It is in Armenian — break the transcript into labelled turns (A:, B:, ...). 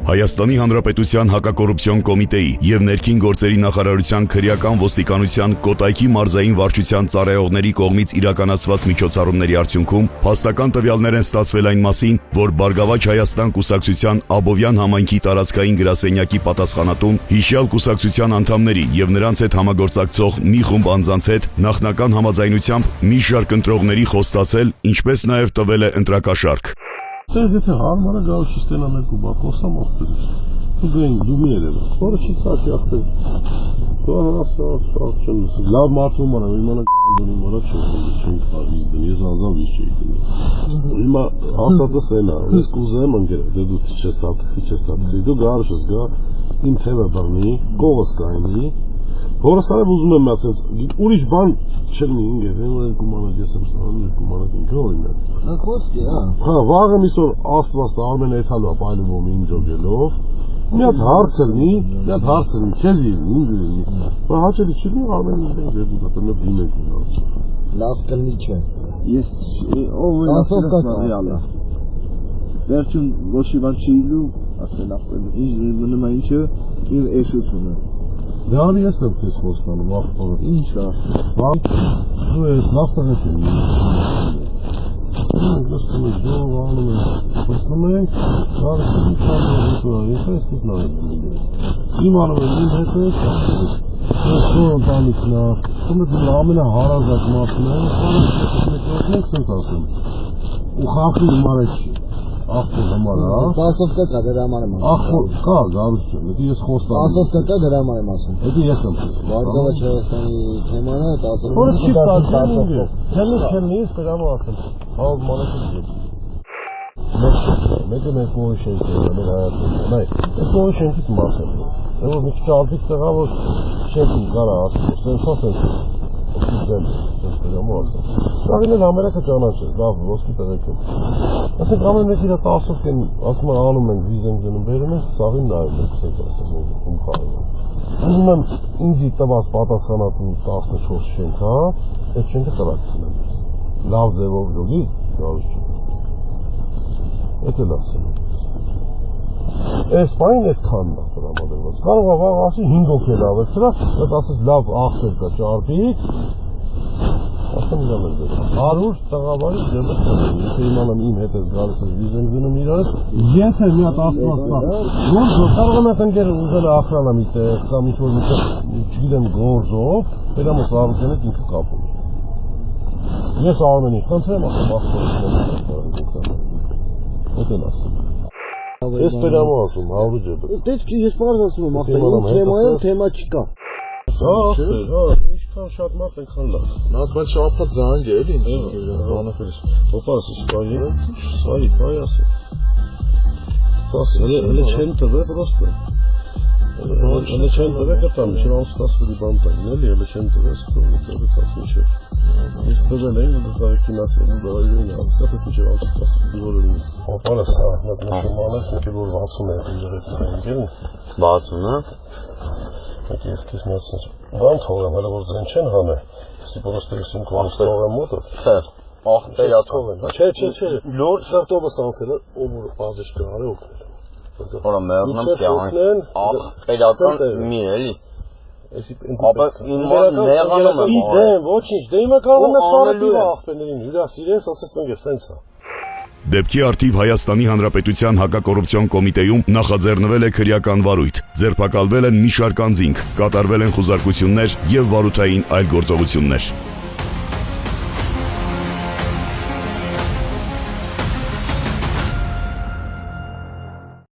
A: Հայաստանի Հանրապետության հակակոռուպցիոն կոմիտեի և ներքին գործերի նախարարության քրեական ոստիկանության Կոտայքի մարզային վարչության ծառայողների կողմից իրականացված միջոցառումների արդյունքում փաստական տվյալներ են ստացվել այն մասին, որ Բարգավաճ Հայաստան կուսակցության Աբովյան համայնքի տարածքային գրասենյակի պատասխանատուն հիշյալ կուսակցության անդամների և նրանց հետ համագործակցող մի խումբ անձանց հետ նախնական համաձայնությամբ մի շարք ընտրողների խոստացել, ինչպես նաև տվել է ընտրակաշառք։
B: Ձեզ եթե հարմար է գալու շիստենա մեկու բա խոսամ ողջույն։ Դու գային դու մի երևա։ Որը չի ցած յախտե։ Դու հասած չեմ։ Լավ մարդու մորա իմանա գանդոնի մորա չեմ խավիզ դի ես ազավ չի դի։ Հիմա ասածը սենա։ Ես կուզեմ ընկեր դե դու չես տա։ Դու գարշ զգա իմ թևը բռնի, կողս կայնի։ Որս արև ուզում եմ ասած, ուրիշ բան չլինի ինգեր, են կումանակ ես եմ ստանում, կումանակ ինքնորին է։
C: Նա խոսքի,
B: հա, վաղը միսոր աստված Արմեն Էթալու ապայլվում ինձ ջոգելով, մի հատ հարց լինի, քեզ ինձ լինի, բա հաճելի չի լինի Արմեն ինձ դեպի դատը դիմենք ունած։
C: Լավ կլինի չէ։
D: Ես ով է ասել վերջում ոչ մի բան չի լինու, ասել լավ կլինի, ինչ մնում է ինչը իր էշությունը։
B: Դարի ես եմ քեզ խոստանում, ախպորը։
D: Ինչ է։
B: Դու ես լավ տղեկ եմ։ Լսում ես դու անում ես։ Խոստում ենք, դարի ինչ անում ես, ես ես նայում։ Իմ անում եմ, իմ հետ ես, ես դու ընտանիքն է, դու ամենահարազատ մարդն է, մենք սենց ասում։ Ու խախի իմարեք չի։ Ախպոր համար, հա։
C: Պասով կտա դրա համար եմ ասում։
B: Ախպոր, կա, գարուս չեմ, դա ես խոստանում։
C: Պասով կտա դրա համար եմ ասում։
B: Դա ես եմ խոստանում։
C: Բարգավաճ Հայաստանի թեման է, 10
B: Որը չի տալու, չեմ ես դրա համար ասեմ։ Հա, մանեքից դեպի։ Մեկ մոյ շենք է, մեր հայացքն է։ Այս մոյ շենքից մաս է։ Եվ մի քիչ ալտից տղա որ շենքին կարա ասում, խոսենք։ Սաղին էլ ամերակը ճանաչես, լավ, ոսկի տղեկ եմ։ Ասենք ամեն մեկ իրա 10-ով են, ասում են անում ենք, վիզ ենք գնում, բերում ենք, սաղին նայում ենք, սենք ասում, ում խաղում ենք։ Ուզում եմ ինձի տված պատասխանատու 14 շենք, հա, այդ շենքը տրակցին եմ։ Լավ ձևով լուգի, գարուս չեմ։ Էդ էլ ասում եմ։ Այս պայն այդ քանն է սրամադրված, կարող է վաղ ասի 5 օքել ավեց սրա, այդ ասես լավ աղսեր կա ճարդիկ, ասեմ իրամ էլ դեպի, 100 տղավարի ձևը կնեմ, եթե իմանամ իմ հետ ես գալիս ես վիզ եմ գնում իրարս, եթե մի հատ աստված կա, գործով, կարող եմ այդ ընկերը ուզել է ախրանա մի տեղ, կամ ինչ-որ մի տեղ, չգիտեմ գործով, վերամոս առուկենետ ինքը կապում է։ Ես Արմենի խնդրեմ, ասեմ ախպորից Ես տերամո ասում, հավրու ջեպը։
C: Դες ես պարզ ասում եմ, ախպերում թեմայում թեմա չկա։
B: Հա, ինչքան շատ մարդ ենքան լավ։
D: Նած բայց շապատ զանգ է, էլի ինչ բանախելիս։
B: Ոպաս, սպայի ասել։ Սաս, հələ չեն տվել պրոստը։ Հələ չեն տվել կտամ, չէ անստասվելի բան տային, էլի, հələ չեն տվել, ստորից ասում չէ։ Ես տվել էին, դարեկին ասել, դարեկին ասել, չէ անստասվելի որը Ոպարս, մեկ նշմանես, մեկ որ 60 է իջղետ նայինգելն։
E: 60 է։
B: Մեկ ես կես միացնես, բան թողեմ, հələ որ ձեն չեն համե, եսի պրոստը ես իմ կողմս թողեմ մոտը։
E: Չէ, ախպերա թողեմ։
B: Չէ, լոր սրտովս անցել է, ով որ բազիշ կհար է օգնել։
E: Որը մեղնեմ կյանք, ախպերական մի էլի։ Ապա իմ մոտ մեղանում եմ
B: Դեմ, ոչինչ, դե իմը կարող եմ սարետիվ ախպեներին, հյուրասիրես, ասես ընգես, սենց է։
A: Դեպքի արդիվ Հայաստանի Հանրապետության հակակոռուպցիոն կոմիտեում նախաձեռնվել է քրեական վարույթ, ձերբակալվել են մի շարք անձինք, կատարվել են խուզարկություններ և վարութային այլ գործողություններ։